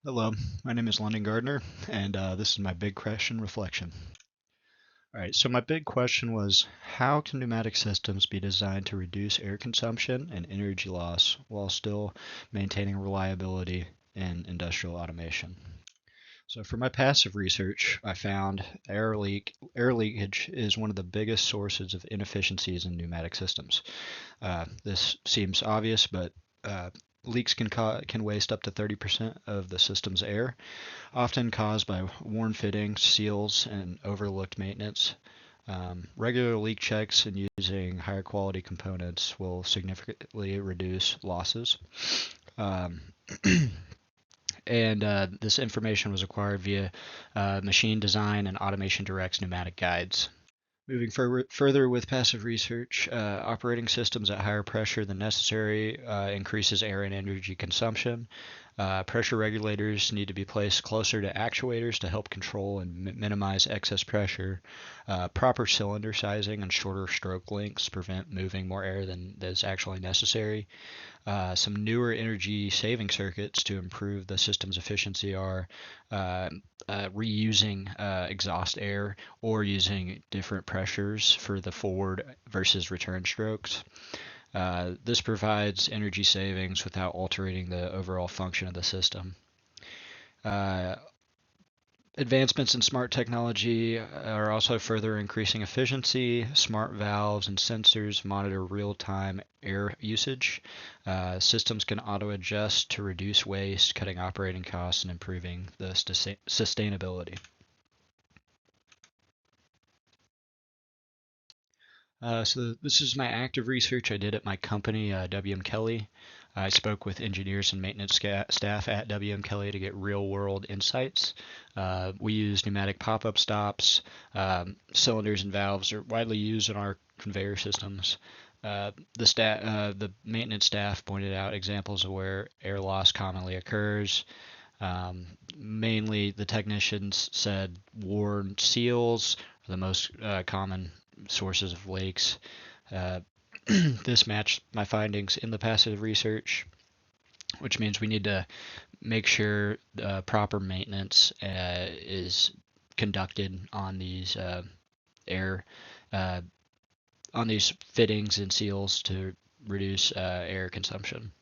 Hello, my name is London Gardner, and this is my big question reflection. All right, so my big question was, how can pneumatic systems be designed to reduce air consumption and energy loss while still maintaining reliability in industrial automation? So for my passive research, I found air leakage is one of the biggest sources of inefficiencies in pneumatic systems. This seems obvious, but leaks can waste up to 30% of the system's air, often caused by worn fittings, seals, and overlooked maintenance. Regular leak checks and using higher quality components will significantly reduce losses. Um, and This information was acquired via Machine Design and Automation Direct's pneumatic guides. Moving further with passive research, operating systems at higher pressure than necessary increases air and energy consumption. Pressure regulators need to be placed closer to actuators to help control and minimize excess pressure. Proper cylinder sizing and shorter stroke lengths prevent moving more air than is actually necessary. Some newer energy saving circuits to improve the system's efficiency are uh, reusing exhaust air or using different pressures for the forward versus return strokes. This provides energy savings without altering the overall function of the system. Uh, Advancements in smart technology are also further increasing efficiency. Smart valves and sensors monitor real-time air usage. Systems can auto-adjust to reduce waste, cutting operating costs and improving the sustainability. So this is my active research I did at my company, WM Kelly. I spoke with engineers and maintenance staff at WM Kelly to get real-world insights. We use pneumatic pop-up stops. Cylinders and valves are widely used in our conveyor systems. The maintenance staff pointed out examples of where air loss commonly occurs. Mainly, the technicians said worn seals are the most common sources of leaks. Uh, this matched my findings in the passive research, which means we need to make sure proper maintenance is conducted on these air uh, on these fittings and seals to reduce air consumption.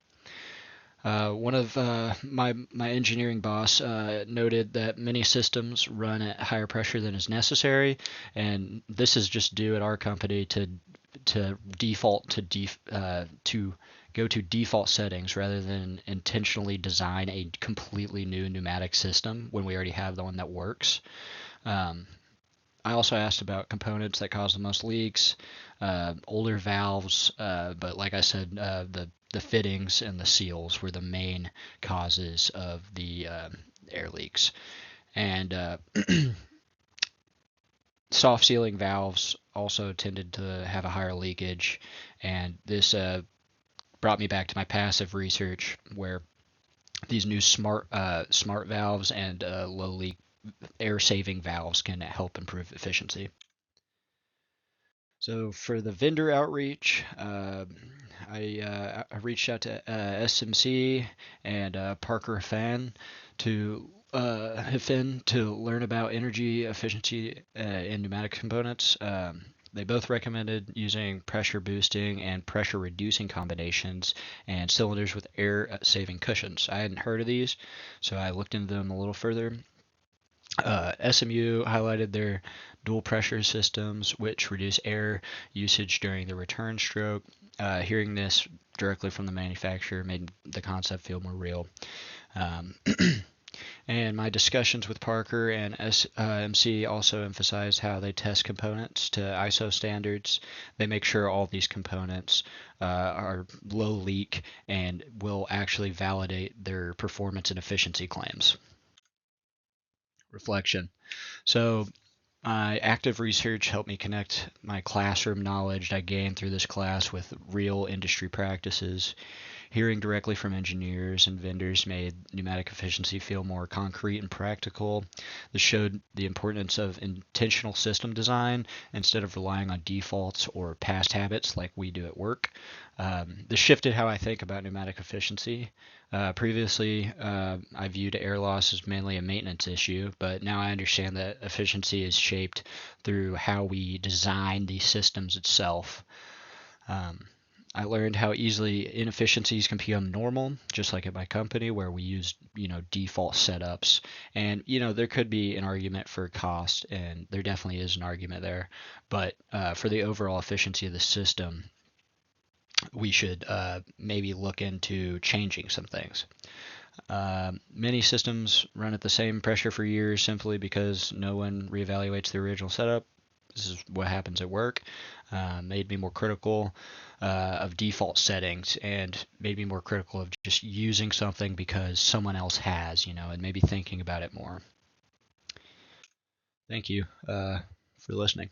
One of my engineering boss noted that many systems run at higher pressure than is necessary, and this is just due at our company to default to go to default settings rather than intentionally design a completely new pneumatic system when we already have the one that works. Um, I also asked about components that cause the most leaks, older valves, but like I said, the fittings and the seals were the main causes of the air leaks. And soft sealing valves also tended to have a higher leakage, and this brought me back to my passive research where these new smart valves and low leak air saving valves can help improve efficiency. So for the vendor outreach, I reached out to SMC and Parker Hafin to learn about energy efficiency in pneumatic components. They both recommended using pressure boosting and pressure reducing combinations and cylinders with air saving cushions. I hadn't heard of these, so I looked into them a little further. SMU highlighted their dual pressure systems, which reduce air usage during the return stroke. Hearing this directly from the manufacturer made the concept feel more real. Um, and my discussions with Parker and MC also emphasized how they test components to ISO standards. They make sure all these components are low leak and will actually validate their performance and efficiency claims. Reflection. So my active research helped me connect my classroom knowledge I gained through this class with real industry practices. Hearing directly from engineers and vendors made pneumatic efficiency feel more concrete and practical. This showed the importance of intentional system design instead of relying on defaults or past habits like we do at work. This shifted how I think about pneumatic efficiency. Previously, I viewed air loss as mainly a maintenance issue, but now I understand that efficiency is shaped through how we design these systems itself. Um, I learned how easily inefficiencies can become normal, just like at my company where we use, default setups. And, there could be an argument for cost, and there definitely is an argument there. But for the overall efficiency of the system, we should maybe look into changing some things. Many systems run at the same pressure for years simply because no one reevaluates the original setup. This is what happens at work. Made me more critical of default settings and made me more critical of just using something because someone else has, and maybe thinking about it more. Thank you for listening.